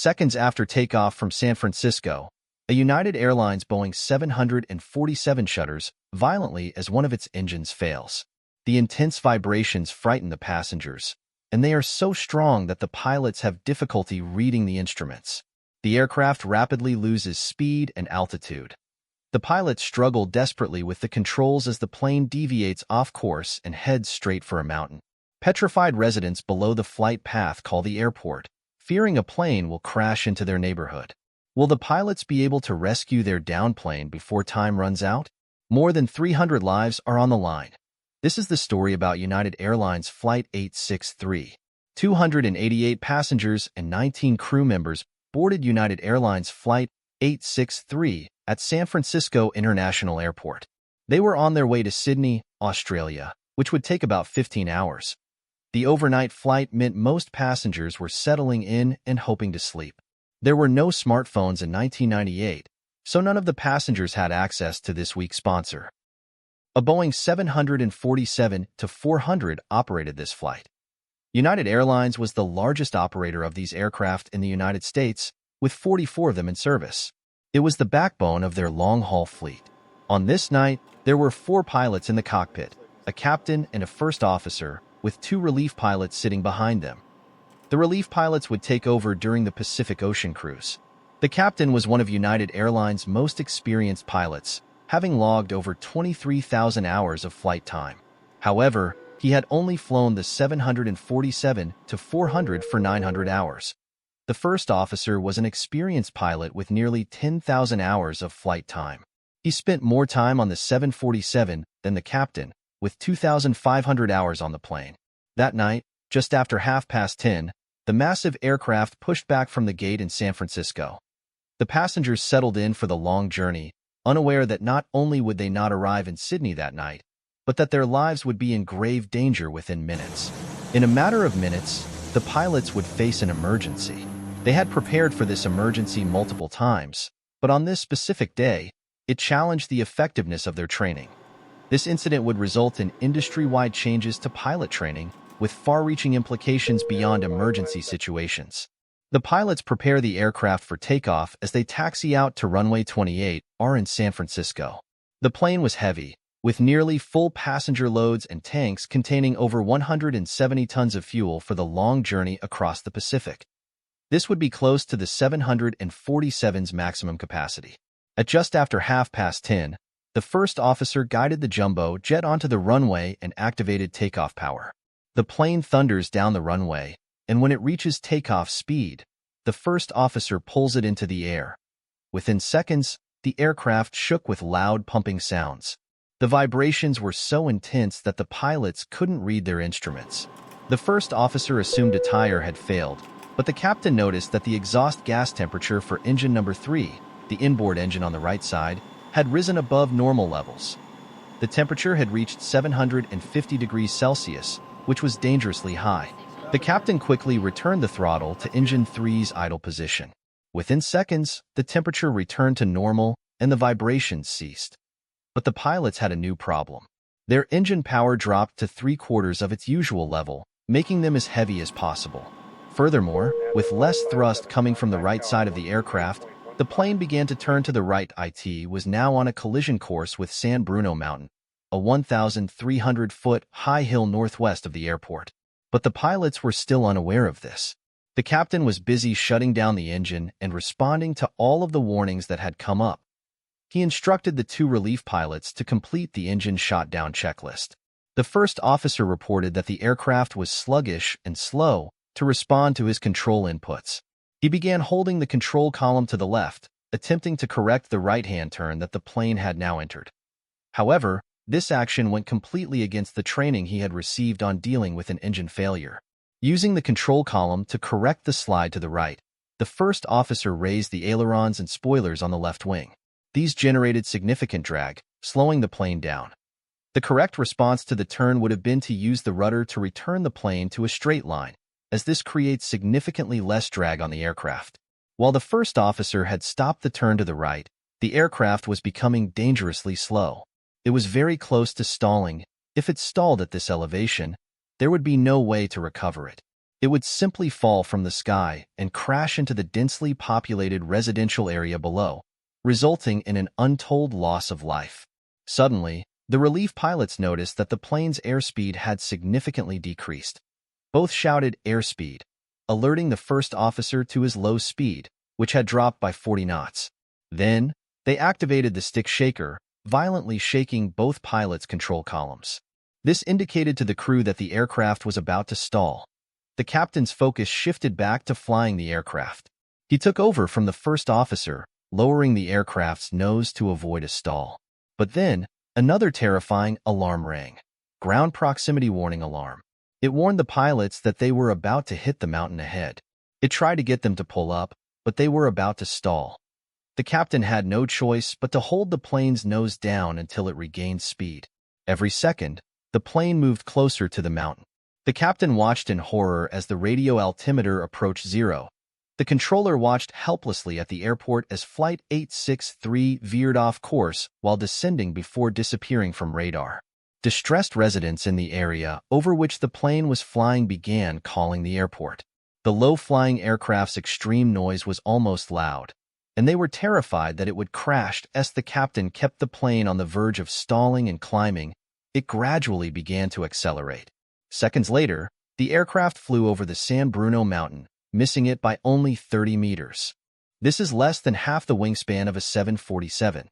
Seconds after takeoff from San Francisco, a United Airlines Boeing 747 shudders violently as one of its engines fails. The intense vibrations frighten the passengers, and they are so strong that the pilots have difficulty reading the instruments. The aircraft rapidly loses speed and altitude. The pilots struggle desperately with the controls as the plane deviates off course and heads straight for a mountain. Petrified residents below the flight path call the airport, fearing a plane will crash into their neighborhood. Will the pilots be able to rescue their downed plane before time runs out? More than 300 lives are on the line. This is the story about United Airlines Flight 863. 288 passengers and 19 crew members boarded United Airlines Flight 863 at San Francisco International Airport. They were on their way to Sydney, Australia, which would take about 15 hours. The overnight flight meant most passengers were settling in and hoping to sleep. There were no smartphones in 1998, so none of the passengers had access to this week's sponsor. A Boeing 747-400 operated this flight. United Airlines was the largest operator of these aircraft in the United States, with 44 of them in service. It was the backbone of their long-haul fleet. On this night, there were 4 pilots in the cockpit, a captain and a first officer, with 2 relief pilots sitting behind them. The relief pilots would take over during the Pacific Ocean cruise. The captain was one of United Airlines' most experienced pilots, having logged over 23,000 hours of flight time. However, he had only flown the 747-400 for 900 hours. The first officer was an experienced pilot with nearly 10,000 hours of flight time. He spent more time on the 747 than the captain, with 2,500 hours on the plane. That night, just after 10:30, the massive aircraft pushed back from the gate in San Francisco. The passengers settled in for the long journey, unaware that not only would they not arrive in Sydney that night, but that their lives would be in grave danger within minutes. In a matter of minutes, the pilots would face an emergency. They had prepared for this emergency multiple times, but on this specific day, it challenged the effectiveness of their training. This incident would result in industry-wide changes to pilot training, with far-reaching implications beyond emergency situations. The pilots prepare the aircraft for takeoff as they taxi out to runway 28 in San Francisco. The plane was heavy, with nearly full passenger loads and tanks containing over 170 tons of fuel for the long journey across the Pacific. This would be close to the 747's maximum capacity. At just after 10:30, the first officer guided the jumbo jet onto the runway and activated takeoff power. The plane thunders down the runway, and when it reaches takeoff speed, the first officer pulls it into the air. Within seconds, the aircraft shook with loud pumping sounds. The vibrations were so intense that the pilots couldn't read their instruments. The first officer assumed a tire had failed, but the captain noticed that the exhaust gas temperature for engine number 3, the inboard engine on the right side, had risen above normal levels. The temperature had reached 750 degrees Celsius, which was dangerously high. The captain quickly returned the throttle to engine 3's idle position. Within seconds, the temperature returned to normal and the vibrations ceased. But the pilots had a new problem. Their engine power dropped to 3/4 of its usual level, making them as heavy as possible. Furthermore, with less thrust coming from the right side of the aircraft, the plane began to turn to the right. It was now on a collision course with San Bruno Mountain, a 1,300-foot high hill northwest of the airport. But the pilots were still unaware of this. The captain was busy shutting down the engine and responding to all of the warnings that had come up. He instructed the 2 relief pilots to complete the engine shutdown checklist. The first officer reported that the aircraft was sluggish and slow to respond to his control inputs. He began holding the control column to the left, attempting to correct the right-hand turn that the plane had now entered. However, this action went completely against the training he had received on dealing with an engine failure. Using the control column to correct the slide to the right, the first officer raised the ailerons and spoilers on the left wing. These generated significant drag, slowing the plane down. The correct response to the turn would have been to use the rudder to return the plane to a straight line, as this creates significantly less drag on the aircraft. While the first officer had stopped the turn to the right, the aircraft was becoming dangerously slow. It was very close to stalling. If it stalled at this elevation, there would be no way to recover it. It would simply fall from the sky and crash into the densely populated residential area below, resulting in an untold loss of life. Suddenly, the relief pilots noticed that the plane's airspeed had significantly decreased. Both shouted airspeed, alerting the first officer to his low speed, which had dropped by 40 knots. Then, they activated the stick shaker, violently shaking both pilots' control columns. This indicated to the crew that the aircraft was about to stall. The captain's focus shifted back to flying the aircraft. He took over from the first officer, lowering the aircraft's nose to avoid a stall. But then, another terrifying alarm rang. Ground proximity warning alarm. It warned the pilots that they were about to hit the mountain ahead. It tried to get them to pull up, but they were about to stall. The captain had no choice but to hold the plane's nose down until it regained speed. Every second, the plane moved closer to the mountain. The captain watched in horror as the radio altimeter approached zero. The controller watched helplessly at the airport as Flight 863 veered off course while descending before disappearing from radar. Distressed residents in the area over which the plane was flying began calling the airport. The low-flying aircraft's extreme noise was almost loud, and they were terrified that it would crash as the captain kept the plane on the verge of stalling and climbing. It gradually began to accelerate. Seconds later, the aircraft flew over the San Bruno Mountain, missing it by only 30 meters. This is less than half the wingspan of a 747.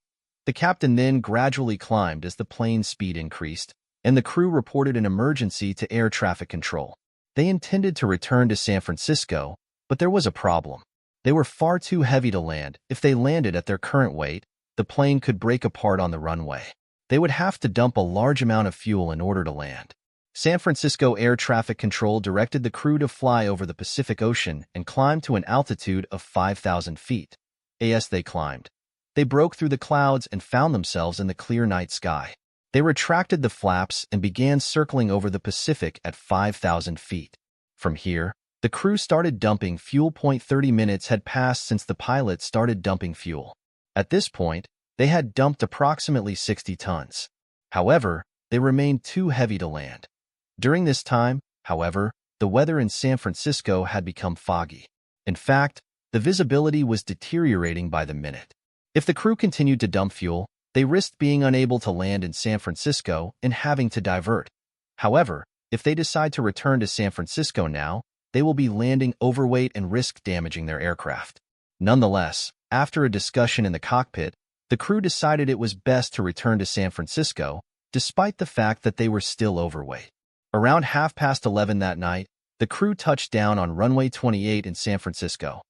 The captain then gradually climbed as the plane's speed increased, and the crew reported an emergency to air traffic control. They intended to return to San Francisco, but there was a problem. They were far too heavy to land. If they landed at their current weight, the plane could break apart on the runway. They would have to dump a large amount of fuel in order to land. San Francisco Air Traffic Control directed the crew to fly over the Pacific Ocean and climb to an altitude of 5,000 feet. As they climbed, they broke through the clouds and found themselves in the clear night sky. They retracted the flaps and began circling over the Pacific at 5,000 feet. From here, the crew started dumping fuel. 30 minutes had passed since the pilots started dumping fuel. At this point, they had dumped approximately 60 tons. However, they remained too heavy to land. During this time, however, the weather in San Francisco had become foggy. In fact, the visibility was deteriorating by the minute. If the crew continued to dump fuel, they risked being unable to land in San Francisco and having to divert. However, if they decide to return to San Francisco now, they will be landing overweight and risk damaging their aircraft. Nonetheless, after a discussion in the cockpit, the crew decided it was best to return to San Francisco, despite the fact that they were still overweight. Around 11:30 that night, the crew touched down on runway 28 in San Francisco.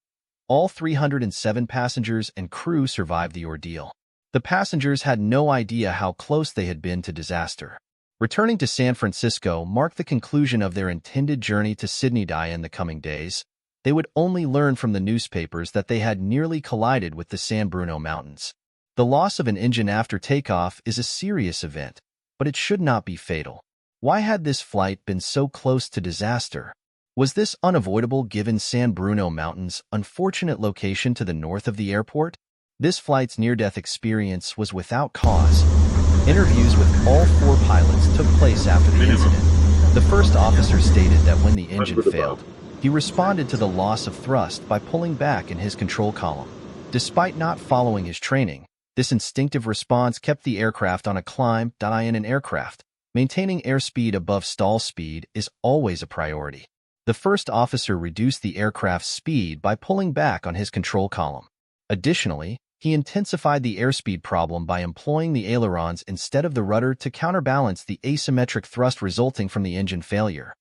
All 307 passengers and crew survived the ordeal. The passengers had no idea how close they had been to disaster. Returning to San Francisco marked the conclusion of their intended journey to Sydney. In the coming days, they would only learn from the newspapers that they had nearly collided with the San Bruno Mountains. The loss of an engine after takeoff is a serious event, but it should not be fatal. Why had this flight been so close to disaster? Was this unavoidable given San Bruno Mountain's unfortunate location to the north of the airport? This flight's near-death experience was without cause. Interviews with all 4 pilots took place after the incident. The first officer stated that when the engine failed, he responded to the loss of thrust by pulling back in his control column. Despite not following his training, this instinctive response kept the aircraft on a climb. In an aircraft, maintaining airspeed above stall speed is always a priority. The first officer reduced the aircraft's speed by pulling back on his control column. Additionally, he intensified the airspeed problem by employing the ailerons instead of the rudder to counterbalance the asymmetric thrust resulting from the engine failure.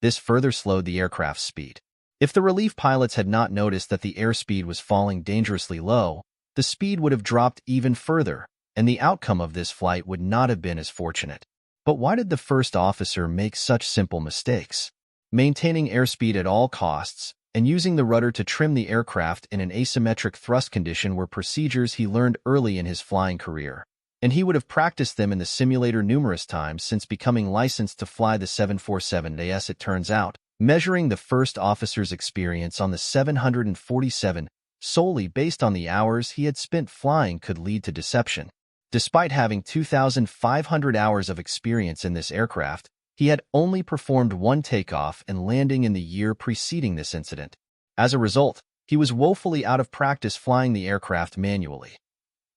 This further slowed the aircraft's speed. If the relief pilots had not noticed that the airspeed was falling dangerously low, the speed would have dropped even further, and the outcome of this flight would not have been as fortunate. But why did the first officer make such simple mistakes? Maintaining airspeed at all costs and using the rudder to trim the aircraft in an asymmetric thrust condition were procedures he learned early in his flying career, and he would have practiced them in the simulator numerous times since becoming licensed to fly the 747. As it turns out, measuring the first officer's experience on the 747 solely based on the hours he had spent flying could lead to deception. Despite having 2,500 hours of experience in this aircraft, He had only performed one takeoff and landing in the year preceding this incident. As a result, he was woefully out of practice flying the aircraft manually.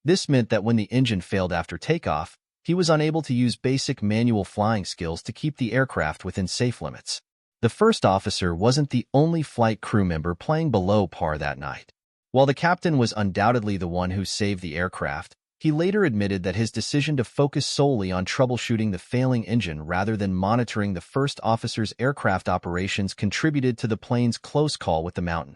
This meant that when the engine failed after takeoff, he was unable to use basic manual flying skills to keep the aircraft within safe limits. The first officer wasn't the only flight crew member playing below par that night. While the captain was undoubtedly the one who saved the aircraft, he later admitted that his decision to focus solely on troubleshooting the failing engine rather than monitoring the first officer's aircraft operations contributed to the plane's close call with the mountain.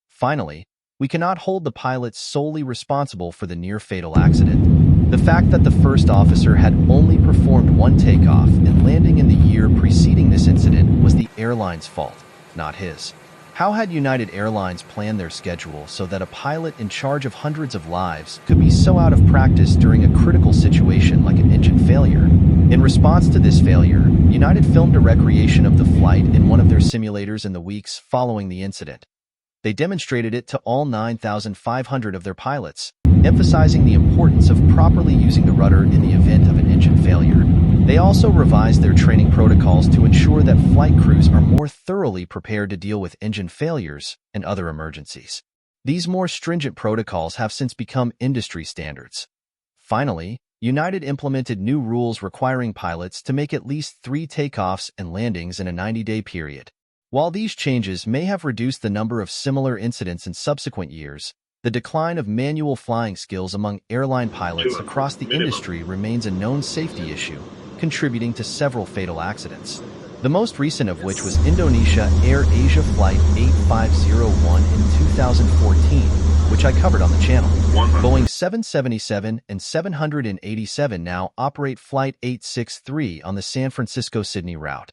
Finally, we cannot hold the pilots solely responsible for the near-fatal accident. The fact that the first officer had only performed one takeoff and landing in the year preceding this incident was the airline's fault, not his. How had United Airlines planned their schedule so that a pilot in charge of hundreds of lives could be so out of practice during a critical situation like an engine failure? In response to this failure, United filmed a recreation of the flight in one of their simulators in the weeks following the incident. They demonstrated it to all 9,500 of their pilots, emphasizing the importance of properly using the rudder in the event of an engine failure. They also revised their training protocols to ensure that flight crews are more thoroughly prepared to deal with engine failures and other emergencies. These more stringent protocols have since become industry standards. Finally, United implemented new rules requiring pilots to make at least 3 takeoffs and landings in a 90-day period. While these changes may have reduced the number of similar incidents in subsequent years, the decline of manual flying skills among airline pilots across the industry remains a known safety issue, contributing to several fatal accidents. The most recent of which was Indonesia Air Asia Flight 8501 in 2014, which I covered on the channel. Boeing 777 and 787 now operate Flight 863 on the San Francisco-Sydney route.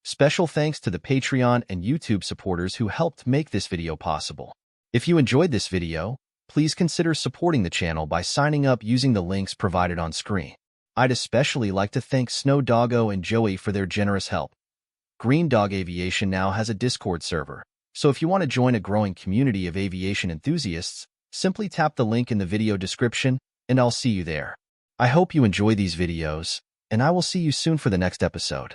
Special thanks to the Patreon and YouTube supporters who helped make this video possible. If you enjoyed this video, please consider supporting the channel by signing up using the links provided on screen. I'd especially like to thank Snow Doggo and Joey for their generous help. Green Dog Aviation now has a Discord server, so if you want to join a growing community of aviation enthusiasts, simply tap the link in the video description and I'll see you there. I hope you enjoy these videos, and I will see you soon for the next episode.